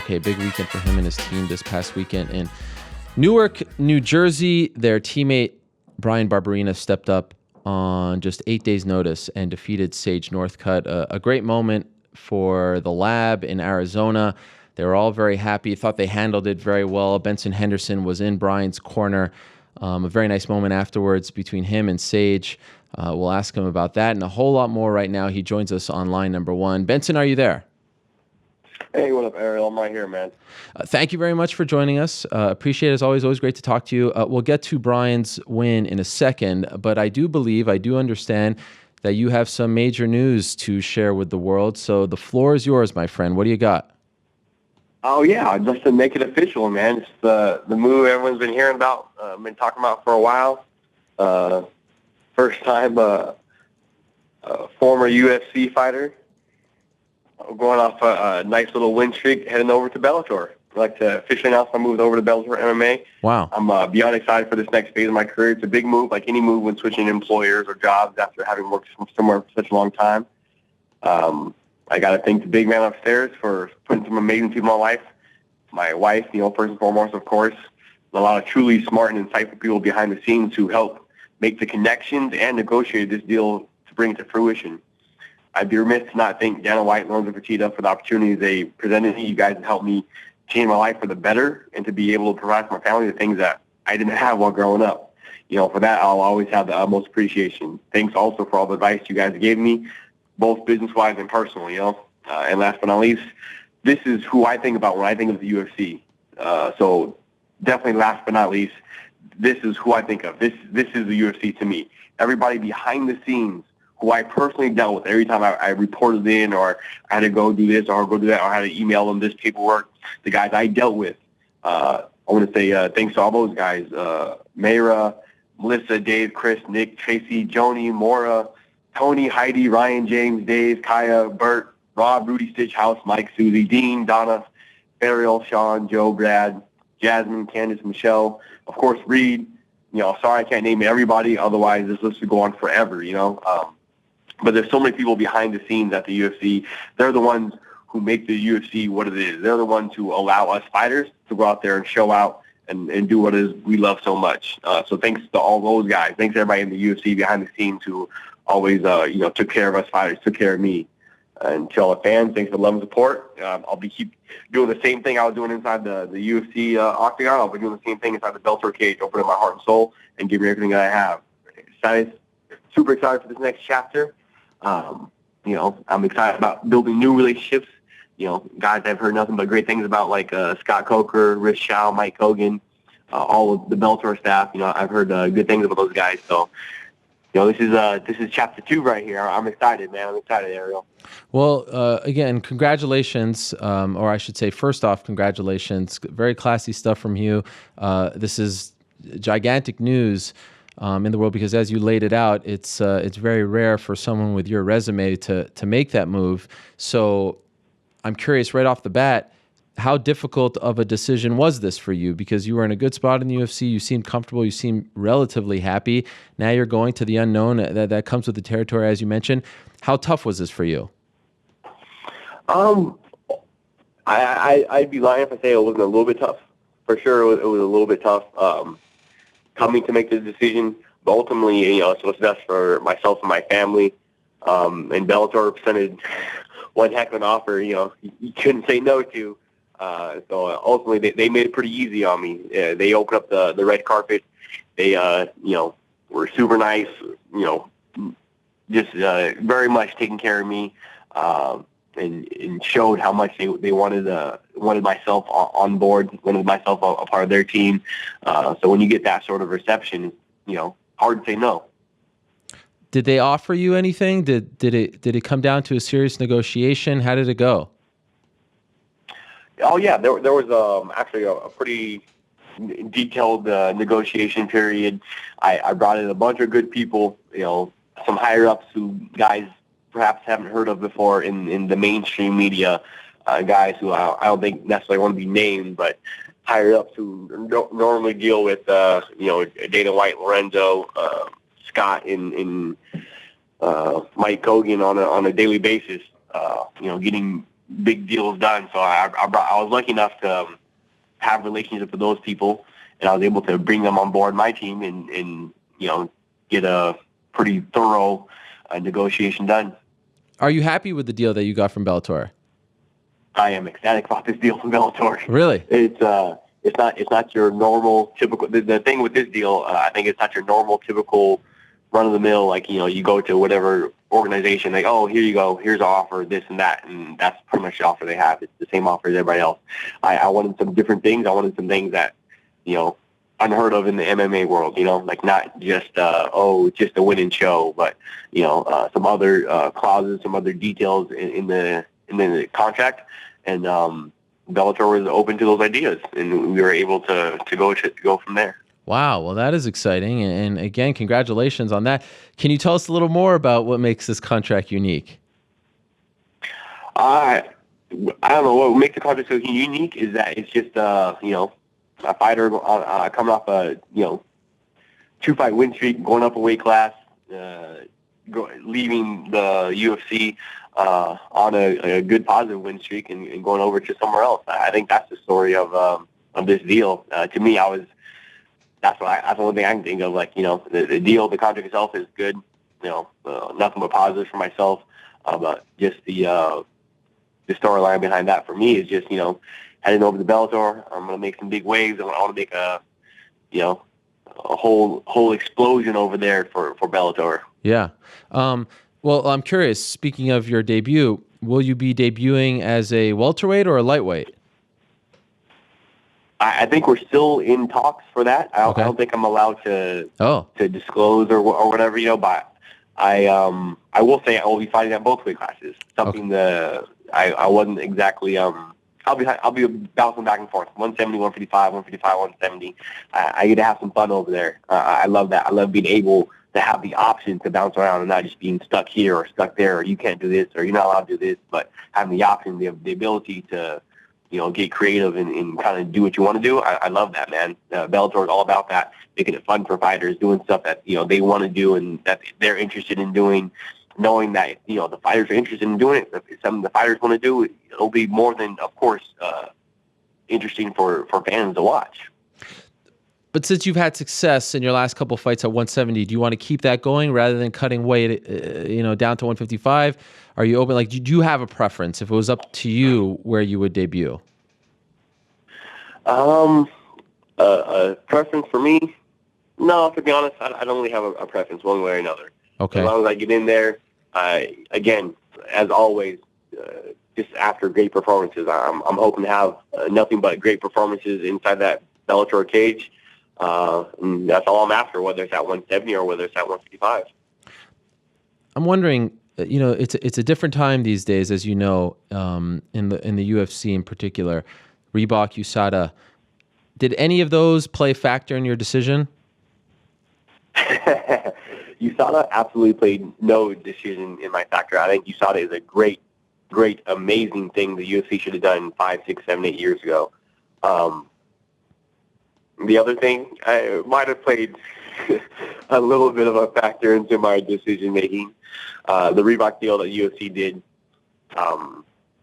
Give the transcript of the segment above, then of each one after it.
Okay, big weekend for him and his team this past weekend in Newark, New Jersey. Their teammate Bryan Barberena stepped up on just 8 days' notice and defeated Sage Northcutt. A great moment for the lab in Arizona. They were all very happy, thought they handled it very well. Benson Henderson was in Bryan's corner. A very nice moment afterwards between him and Sage. We'll ask him about that and a whole lot more right now. He joins us on line number one. Benson, are you there? Hey, what up, Ariel? I'm right here, man. Thank you very much for joining us. Appreciate it. As always great to talk to you. We'll get to Bryan's win in a second, but I do understand that you have some major news to share with the world. So the floor is yours, my friend. What do you got? Oh, yeah, just to make it official, man. It's the move everyone's been hearing about, been talking about for a while. First time a former UFC fighter going off a nice little win streak, heading over to Bellator. I'd like to officially announce my move over to Bellator MMA. Wow. I'm beyond excited for this next phase of my career. It's a big move, like any move when switching employers or jobs after having worked somewhere for such a long time. I got to thank the big man upstairs for putting some amazing people in my life. My wife, first and foremost, of course. A lot of truly smart and insightful people behind the scenes who helped make the connections and negotiate this deal to bring it to fruition. I'd be remiss to not thank Dana White and Lorenzo Fertitta for the opportunities they presented me. You guys have helped me change my life for the better and to be able to provide for my family the things that I didn't have while growing up. For that, I'll always have the utmost appreciation. Thanks also for all the advice you guys gave me, both business-wise and personally, And last but not least, this is who I think about when I think of the UFC. So definitely last but not least, this is who I think of. This is the UFC to me. Everybody behind the scenes who I personally dealt with every time I reported in or I had to go do this or go do that or I had to email them this paperwork, the guys I dealt with. I want to say thanks to all those guys, Mayra, Melissa, Dave, Chris, Nick, Tracy, Joni, Maura, Tony, Heidi, Ryan, James, Dave, Kaya, Bert, Rob, Rudy, Stitch, House, Mike, Susie, Dean, Donna, Ariel, Sean, Joe, Brad, Jasmine, Candace, Michelle, of course, Reed. Sorry I can't name everybody, otherwise this list would go on forever, But there's so many people behind the scenes at the UFC. They're the ones who make the UFC what it is. They're the ones who allow us fighters to go out there and show out and do what it is we love so much. So thanks to all those guys. Thanks to everybody in the UFC behind the scenes who always, took care of us fighters, took care of me. And to all the fans, thanks for the love and support. I'll keep doing the same thing I was doing inside the UFC octagon. I'll be doing the same thing inside the Bellator cage, opening my heart and soul and giving everything that I have. Super excited for this next chapter. I'm excited about building new relationships. Guys I've heard nothing but great things about, like Scott Coker, Rich Shaw, Mike Hogan, all of the Bellator staff. I've heard good things about those guys. So, this is chapter 2 right here. I'm excited, man. I'm excited, Ariel. Well, again, congratulations, or I should say, first off, congratulations. Very classy stuff from you. This is gigantic news in the world because, as you laid it out, it's very rare for someone with your resume to make that move. So I'm curious right off the bat, how difficult of a decision was this for you? Because you were in a good spot in the UFC. You seemed comfortable. You seemed relatively happy. Now you're going to the unknown. That comes with the territory, as you mentioned. How tough was this for you? I'd be lying if I say it wasn't a little bit tough. For sure, it was a little bit tough coming to make this decision. But ultimately, it's what's best for myself and my family. And Bellator presented one heck of an offer, you couldn't say no to. So ultimately, they made it pretty easy on me. They opened up the red carpet. They, were super nice, just very much taking care of me, and showed how much they wanted myself on board, wanted myself a part of their team. So when you get that sort of reception, hard to say no. Did they offer you anything? Did it come down to a serious negotiation? How did it go? Oh yeah, there was actually a pretty detailed negotiation period. I brought in a bunch of good people, some higher ups who guys perhaps haven't heard of before in the mainstream media, guys who I don't think necessarily want to be named, but higher ups who normally deal with Dana White, Lorenzo, Scott, and Mike Hogan on a daily basis. Getting big deals done. So I was lucky enough to have relationships with those people, and I was able to bring them on board my team and get a pretty thorough negotiation done. Are you happy with the deal that you got from Bellator? I am ecstatic about this deal from Bellator. Really? It's not your normal typical. The thing with this deal, I think it's not your normal typical run of the mill. Like you go to whatever organization, like, oh, here you go, here's an offer, this and that, and that's pretty much the offer they have. It's the same offer as everybody else. I wanted some different things. I wanted some things that unheard of in the MMA world. Like not just just a winning show, but some other clauses, some other details in the contract, and Bellator was open to those ideas, and we were able to go from there. Wow, well, that is exciting, and again, congratulations on that. Can you tell us a little more about what makes this contract unique? I don't know what makes the contract so unique is that it's just a fighter coming off a 2-fight win streak, going up a weight class, leaving the UFC on a good positive win streak and going over to somewhere else. I think that's the story of this deal. To me, that's the only thing I can think of. Like, the deal, the contract itself is good. Nothing but positives for myself. But just the storyline behind that for me is just, heading over to Bellator. I'm going to make some big waves. I want to make a whole explosion over there for Bellator. Yeah. Well, I'm curious, speaking of your debut, will you be debuting as a welterweight or a lightweight? I think we're still in talks for that. I don't think I'm allowed to disclose or whatever, but I will say I will be fighting at both weight classes. Something that I wasn't exactly I'll be bouncing back and forth, 170, 155, 155, 170. I get to have some fun over there. I love that. I love being able to have the option to bounce around and not just being stuck here or stuck there, or you can't do this, or you're not allowed to do this, but having the option, the ability to get creative and kind of do what you want to do. I love that, man. Bellator is all about that, making it fun for fighters, doing stuff that, they want to do and that they're interested in doing, knowing that, the fighters are interested in doing it. If it's something the fighters want to do, it'll be more than, of course, interesting for fans to watch. But since you've had success in your last couple fights at 170, do you want to keep that going rather than cutting weight, down to 155? Are you open? Like, do you have a preference if it was up to you where you would debut? A preference for me? No, to be honest, I don't really have a preference one way or another. Okay. As long as I get in there, again, as always, just after great performances, I'm hoping to have nothing but great performances inside that Bellator cage. And that's all I'm after, whether it's at 170 or whether it's at 155. I'm wondering, it's a different time these days, as you know, in the UFC in particular. Reebok, USADA. Did any of those play a factor in your decision? USADA absolutely played no decision in my factor. I think USADA is a great, amazing thing the UFC should have done 5, 6, 7, 8 years ago. The other thing, I might have played a little bit of a factor into my decision making. The Reebok deal that UFC did,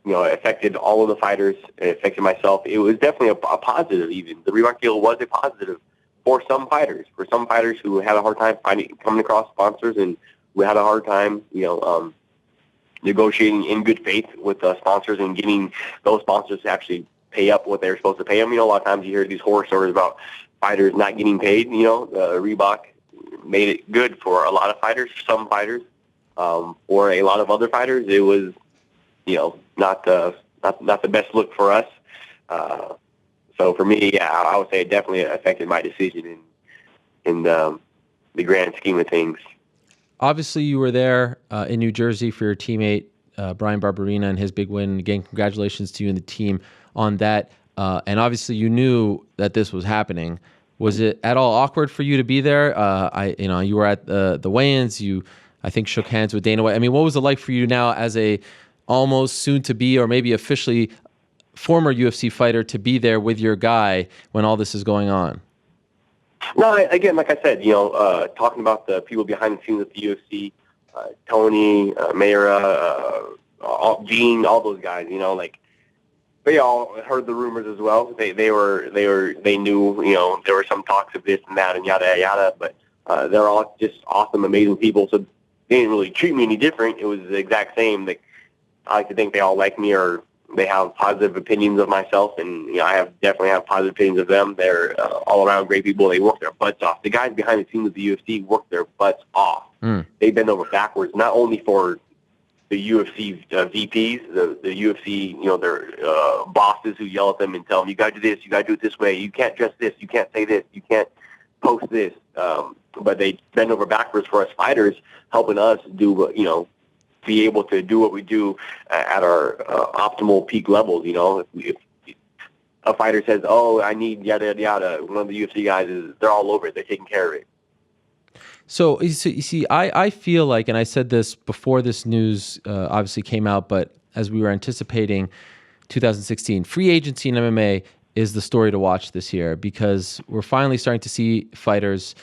affected all of the fighters. It affected myself. It was definitely a positive. Even the Reebok deal was a positive for some fighters. For some fighters who had a hard time coming across sponsors, and we had a hard time, negotiating in good faith with sponsors and getting those sponsors to actually pay up what they're supposed to pay them. A lot of times you hear these horror stories about fighters not getting paid. Reebok made it good for a lot of fighters, some fighters. For a lot of other fighters, it was, not the best look for us. So for me, I would say it definitely affected my decision in the grand scheme of things. Obviously, you were there in New Jersey for your teammate, Bryan Barberena, and his big win. Again, congratulations to you and the team on that. And obviously, you knew that this was happening. Was it at all awkward for you to be there? You were at the weigh-ins. You, I think, shook hands with Dana White. I mean, what was it like for you now as a almost soon-to-be or maybe officially former UFC fighter to be there with your guy when all this is going on? No, again, like I said, talking about the people behind the scenes at the UFC, Tony, Mayra, Gene, all those guys, like they all heard the rumors as well. They knew, there were some talks of this and that and yada yada, but they're all just awesome, amazing people. So they didn't really treat me any different. It was the exact same. I like to think they all like me, or they have positive opinions of myself, and I definitely have positive opinions of them. They're all around great people. They work their butts off. The guys behind the scenes of the UFC work their butts off. They bend over backwards, not only for the UFC VPs, the UFC, their bosses who yell at them and tell them, you got to do this, you got to do it this way, you can't dress this, you can't say this, you can't post this. But they bend over backwards for us fighters, helping us do, be able to do what we do at our optimal peak levels. If a fighter says, oh, I need yada, yada, yada, one of the UFC guys they're all over it. They're taking care of it. So you see, I feel like, and I said this before this news obviously came out, but as we were anticipating 2016, free agency in MMA is the story to watch this year, because we're finally starting to see fighters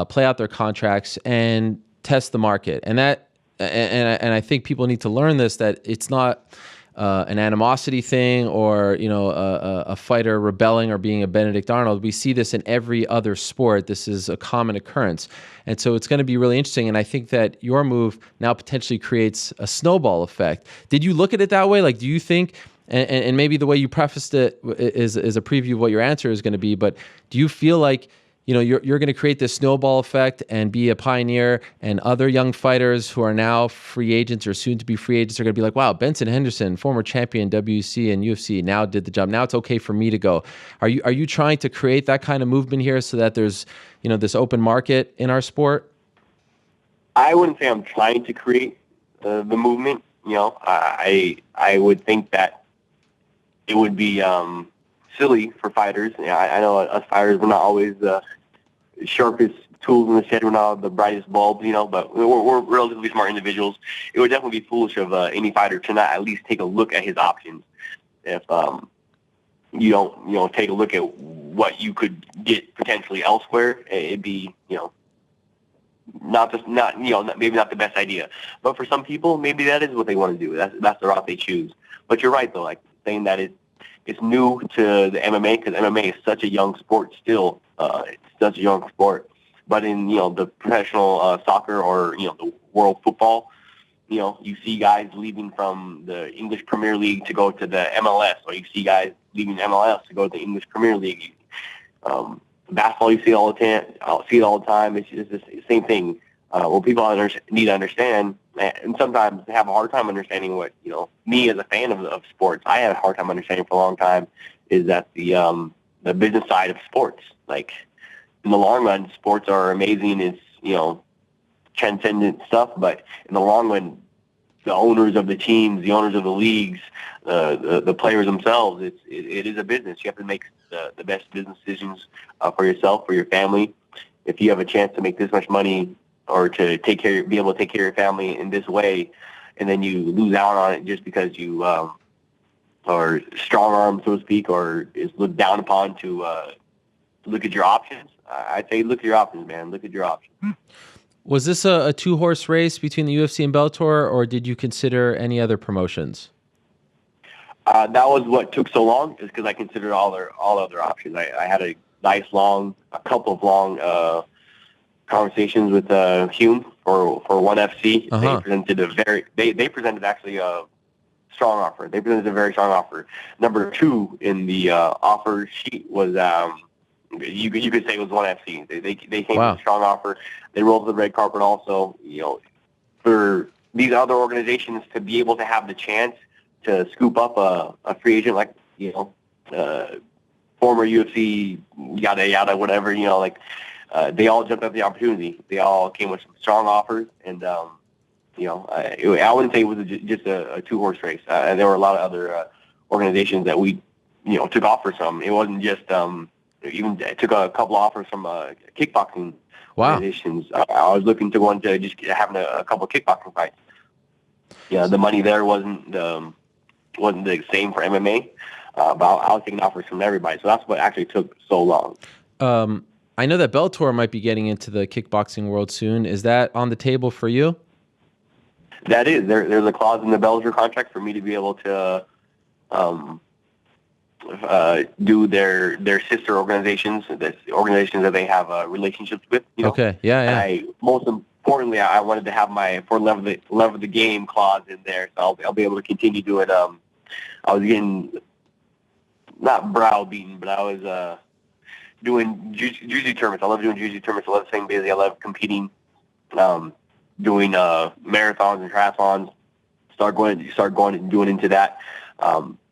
play out their contracts and test the market. And I think people need to learn this, that it's not an animosity thing, or a fighter rebelling or being a Benedict Arnold. We see this in every other sport. This is a common occurrence, and so it's going to be really interesting. And I think that your move now potentially creates a snowball effect. Did you look at it that way? Like, do you think? And maybe the way you prefaced it is a preview of what your answer is going to be. But do you feel like you're going to create this snowball effect and be a pioneer, and other young fighters who are now free agents or soon to be free agents are going to be like, wow, Benson Henderson, former champion WC and UFC, now did the job. Now it's okay for me to go. Are you trying to create that kind of movement here so that there's this open market in our sport? I wouldn't say I'm trying to create the movement. I would think that it would be silly for fighters. I know us fighters, we're not always the sharpest tools in the shed. We're not the brightest bulbs, but we're relatively smart individuals. It would definitely be foolish of any fighter to not at least take a look at his options. If you don't, take a look at what you could get potentially elsewhere, it'd be, maybe not the best idea. But for some people, maybe that is what they want to do. That's the route they choose. But you're right, though, like saying that it's new to the MMA, because MMA is such a young sport still. It's such a young sport. But in, the professional soccer, or, the world football, you see guys leaving from the English Premier League to go to the MLS, or you see guys leaving MLS to go to the English Premier League. Basketball, you see it all the time. I'll see it all the time. It's just the same thing. What people need to understand, and sometimes have a hard time understanding what, me as a fan of sports, I had a hard time understanding for a long time, is that the business side of sports. Like, in the long run, sports are amazing. It's, transcendent stuff, but in the long run, the owners of the teams, the owners of the leagues, the players themselves, it is a business. You have to make the best business decisions for yourself, for your family. If you have a chance to make this much money, or to be able to take care of your family in this way, and then you lose out on it just because you are strong-armed, so to speak, or is looked down upon to look at your options, I'd say look at your options, man. Look at your options. Was this a two-horse race between the UFC and Bellator, or did you consider any other promotions? That was what took so long, is because I considered all other options. I had a couple of long conversations with Hume for ONE FC. Uh-huh. They presented actually a strong offer. They presented a very strong offer. Number 2 in the offer sheet was you could say it was ONE FC. They came with a strong offer. They rolled the red carpet also. For these other organizations to be able to have the chance to scoop up a free agent like former UFC yada yada whatever, they all jumped at the opportunity. They all came with some strong offers, and I wouldn't say it was just a two-horse race. There were a lot of other organizations that we took offers from. It wasn't just even took a couple offers from kickboxing organizations. I was looking to go into just having a couple of kickboxing fights. Yeah, the money there wasn't the same for MMA, but I was taking offers from everybody. So that's what actually took so long. I know that Bellator might be getting into the kickboxing world soon. Is that on the table for you? That is, there's a clause in the Bellator contract for me to be able to do their sister organizations, the organizations that they have relationships with. Okay, yeah, And yeah. most importantly, I wanted to have my for love of the game clause in there, so I'll be able to continue doing. I was getting not browbeaten, but I was doing jiu-jitsu tournaments. I love doing jiu-jitsu tournaments. I love staying busy. I love competing, doing marathons and triathlons. Start going and doing into that.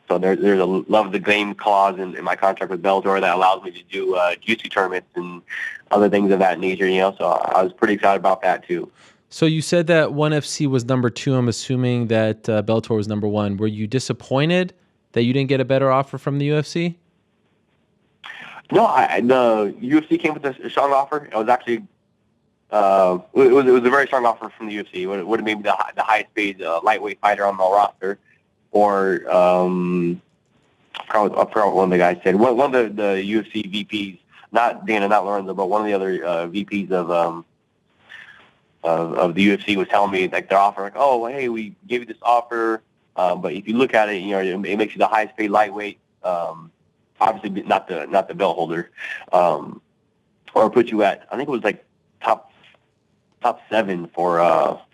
So there's a love of the game clause in my contract with Bellator that allows me to do jiu-jitsu tournaments and other things of that nature. So I was pretty excited about that too. So you said that ONE FC was number 2. I'm assuming that Bellator was number 1. Were you disappointed that you didn't get a better offer from the UFC? No, the UFC came with a strong offer. It was actually it was a very strong offer from the UFC. It would have made me the highest paid lightweight fighter on the roster, or I forgot what one of the guys said. One of the UFC VPs, not Dana, not Lorenzo, but one of the other VPs of the UFC was telling me like their offer, like, oh, well, hey, we gave you this offer, but if you look at it, it makes you the highest paid lightweight. Obviously not the belt holder, or put you at, I think it was like top 7 for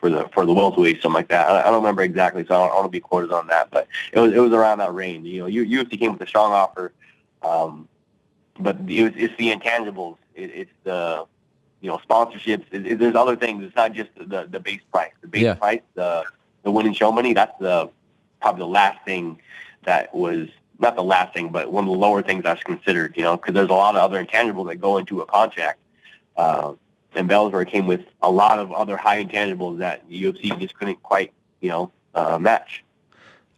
the welterweight, something like that. I don't remember exactly, so I don't want to be quoted on that, but it was around that range. UFC came with a strong offer, but it's the intangibles. It's the sponsorships. There's other things. It's not just the base price. The base price, the win and show money. That's probably the last thing that was. Not the last thing, but one of the lower things that's considered, because there's a lot of other intangibles that go into a contract. And Bellator came with a lot of other high intangibles that UFC just couldn't quite, match.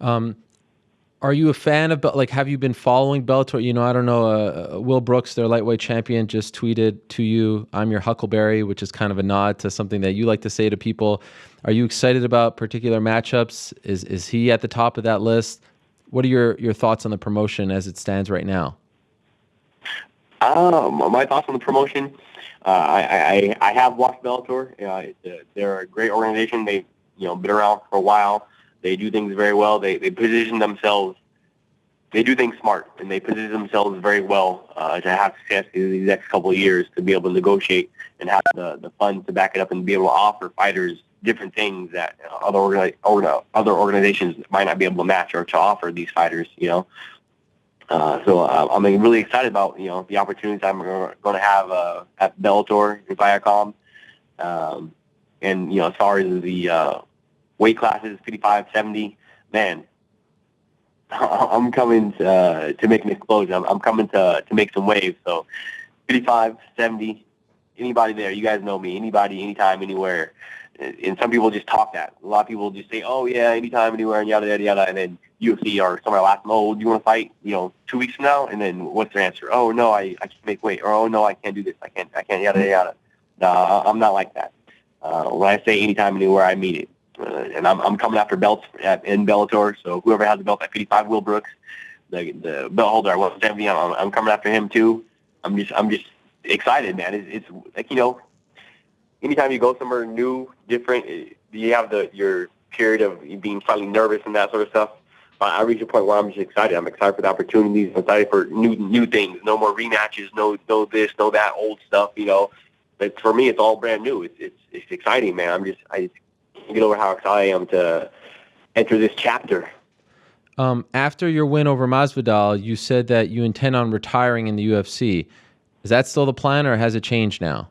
Are you a fan of, like, have you been following Bellator? I don't know, Will Brooks, their lightweight champion, just tweeted to you, "I'm your Huckleberry," which is kind of a nod to something that you like to say to people. Are you excited about particular matchups? Is he at the top of that list? What are your thoughts on the promotion as it stands right now? My thoughts on the promotion, I have watched Bellator. They're a great organization. They've been around for a while. They do things very well. They position themselves. They do things smart, and they position themselves very well to have success in these next couple of years, to be able to negotiate and have the funds to back it up and be able to offer fighters different things that other organizations might not be able to match or to offer these fighters. So I'm really excited about the opportunities I'm going to have at Bellator and Viacom, and as far as the weight classes, 55, 70, man, I'm coming to make an explosion. I'm coming to make some waves. So 55, 70, anybody there, you guys know me, anybody, anytime, anywhere. And some people just talk that. A lot of people just say, oh, yeah, anytime, anywhere, and yada, yada, yada. And then UFC or somewhere will ask them, oh, do you want to fight, 2 weeks from now? And then what's their answer? Oh, no, I can't make weight. Or, oh, no, I can't do this. I can't, yada, yada. No, I'm not like that. When I say anytime, anywhere, I mean it. And I'm coming after belts in Bellator. So whoever has the belt at 55, Will Brooks, the belt holder at 170, I'm coming after him too. I'm just excited, man. It's like, anytime you go somewhere new, different, you have your period of being slightly nervous and that sort of stuff. But I reach a point where I'm just excited. I'm excited for the opportunities. I'm excited for new things. No more rematches. No this, no that old stuff. But for me, it's all brand new. It's exciting, man. I just can't get over how excited I am to enter this chapter. After your win over Masvidal, you said that you intend on retiring in the UFC. Is that still the plan, or has it changed now?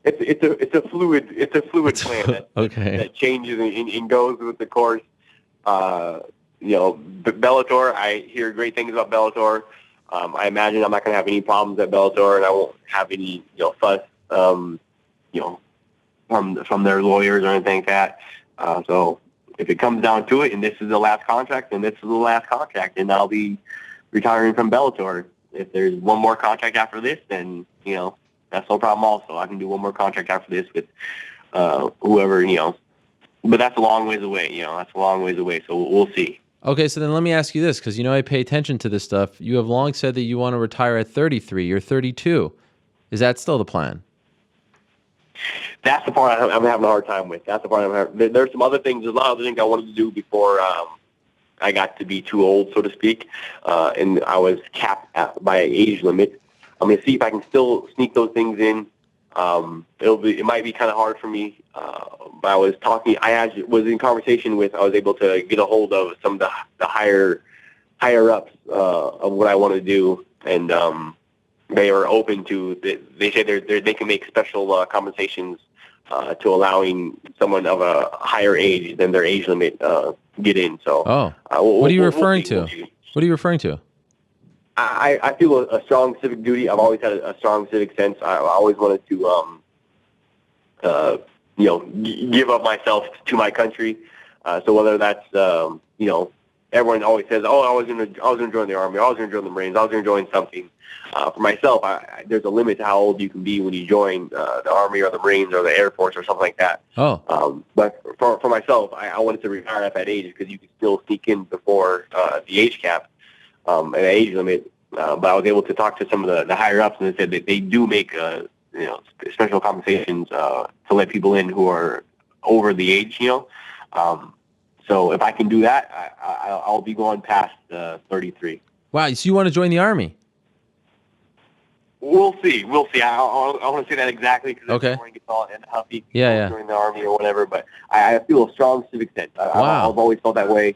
It's a fluid plan that changes and goes with the course. Bellator, I hear great things about Bellator. I imagine I'm not going to have any problems at Bellator, and I won't have any fuss from their lawyers or anything like that. So if it comes down to it, and this is the last contract, then this is the last contract, and I'll be retiring from Bellator. If there's one more contract after this, then that's no problem. Also, I can do one more contract after this with whoever, but that's a long ways away. That's a long ways away. So we'll see. Okay, so then let me ask you this, because I pay attention to this stuff. You have long said that you want to retire at 33. You're 32. Is that still the plan? That's the part I'm having a hard time with. That's the part there's some other things. There's a lot of other things I wanted to do before I got to be too old, so to speak, and I was capped by an age limit. I'm gonna see if I can still sneak those things in. It might be kind of hard for me, but I was in conversation with. I was able to get a hold of some of the higher ups of what I want to do, and they are open to. They say they can make special compensations to allowing someone of a higher age than their age limit get in. So, what are you referring to? What are you referring to? I feel a strong civic duty. I've always had a strong civic sense. I always wanted to, give up myself to my country. So whether that's, everyone always says, "Oh, I was gonna join the Army. I was gonna join the Marines. I was gonna join something." For myself, there's a limit to how old you can be when you join the Army or the Marines or the Air Force or something like that. But for myself, I wanted to retire at that age because you could still sneak in before the age cap. An age limit, but I was able to talk to some of the higher ups, and they said that they do make special compensations to let people in who are over the age. So if I can do that, I'll be going past 33. Wow! So you want to join the Army? We'll see. I want to say that exactly because okay. everyone gets all huffy join the Army or whatever. But I feel a strong civic sense. I've always felt that way.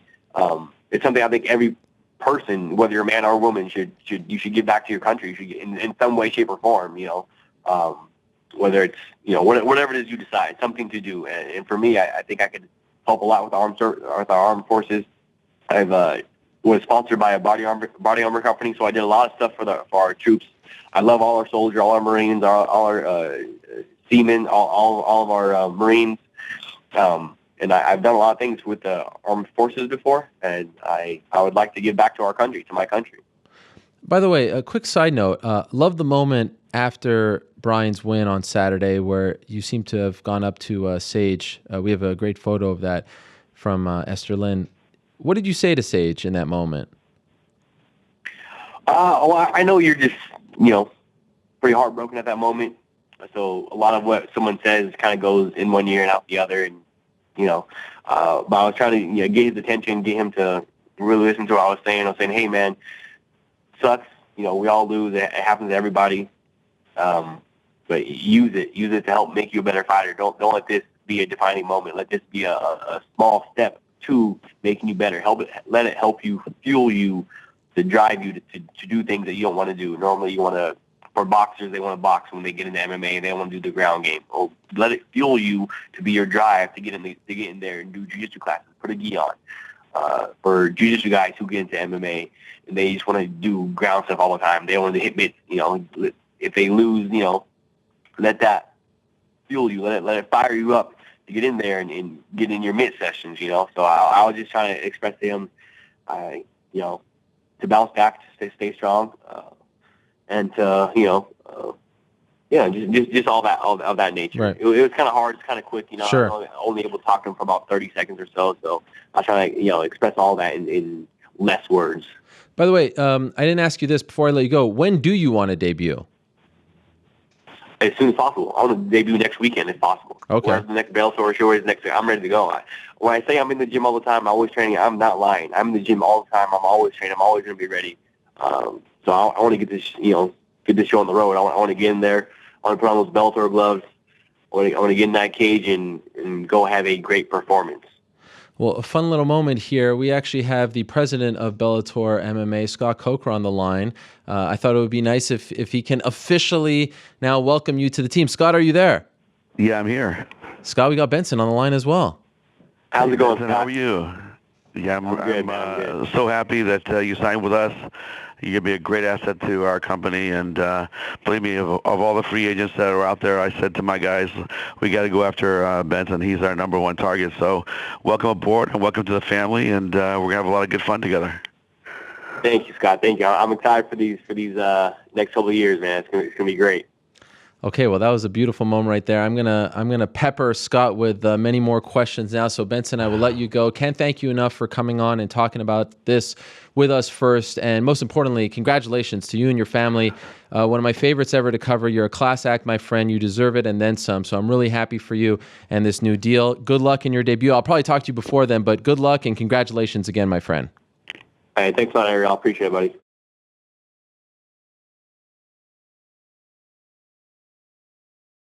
It's something I think every person, whether you're a man or a woman, you should give back to your country. You should in some way, shape, or form. Whether it's whatever it is you decide, something to do. And for me, I think I could help a lot with our armed forces. I've was sponsored by a body armor company, so I did a lot of stuff for our troops. I love all our soldiers, all our Marines, all our seamen, all of our Marines. And I've done a lot of things with the armed forces before, and I would like to give back to our country, to my country. By the way, a quick side note. Love the moment after Bryan's win on Saturday where you seem to have gone up to Sage. We have a great photo of that from Esther Lynn. What did you say to Sage in that moment? I know you're just, pretty heartbroken at that moment. So a lot of what someone says kind of goes in one ear and out the other, and but I was trying to get his attention, get him to really listen to what I was saying. I was saying, hey, man, sucks. We all lose. It happens to everybody. But use it to help make you a better fighter. Don't let this be a defining moment. Let this be a small step to making you better. Let it help you, fuel you, to drive you to do things that you don't want to do. Normally, for boxers, they want to box when they get into MMA. They want to do the ground game. Well, let it fuel you to be your drive to get in there and do jiu-jitsu classes. Put a gi on. For jiu-jitsu guys who get into MMA and they just want to do ground stuff all the time. They don't want to hit mitts. If they lose, let that fuel you. Let it fire you up to get in there and get in your mid sessions. So I was just trying to express to him, to bounce back, to stay strong. And just all that nature. Right. It was kind of hard. It's kind of quick, Sure. I was only able to talk to him for about 30 seconds or so. So I was trying to, express all that in less words. By the way, I didn't ask you this before I let you go. When do you want to debut? As soon as possible. I want to debut next weekend if possible. Okay. Wherever the next Bellator show is next week, I'm ready to go. When I say I'm in the gym all the time, I'm always training. I'm not lying. I'm in the gym all the time. I'm always training. I'm always going to be ready. So I want to get this, get this show on the road. I want to get in there. I want to put on those Bellator gloves. I want to get in that cage and go have a great performance. Well, a fun little moment here. We actually have the president of Bellator MMA, Scott Coker, on the line. I thought it would be nice if he can officially now welcome you to the team. Scott, are you there? Yeah, I'm here. Scott, we got Benson on the line as well. How's it going, Benson, Scott? how are you? Yeah, I'm good. So happy that you signed with us. You're going to be a great asset to our company. And believe me, of all the free agents that are out there, I said to my guys, we got to go after Benson. He's our number one target. So welcome aboard and welcome to the family. And we're going to have a lot of good fun together. Thank you, Scott. Thank you. I'm excited for these next couple of years, man. It's gonna be great. Okay, well, that was a beautiful moment right there. I'm gonna pepper Scott with many more questions now. So Benson, I will let you go. Can't thank you enough for coming on and talking about this with us first, and most importantly, congratulations to you and your family. One of my favorites ever to cover. You're a class act, my friend. You deserve it and then some. So I'm really happy for you and this new deal. Good luck in your debut. I'll probably talk to you before then, but good luck and congratulations again, my friend. Hey, thanks a lot, Ariel. I appreciate it, buddy.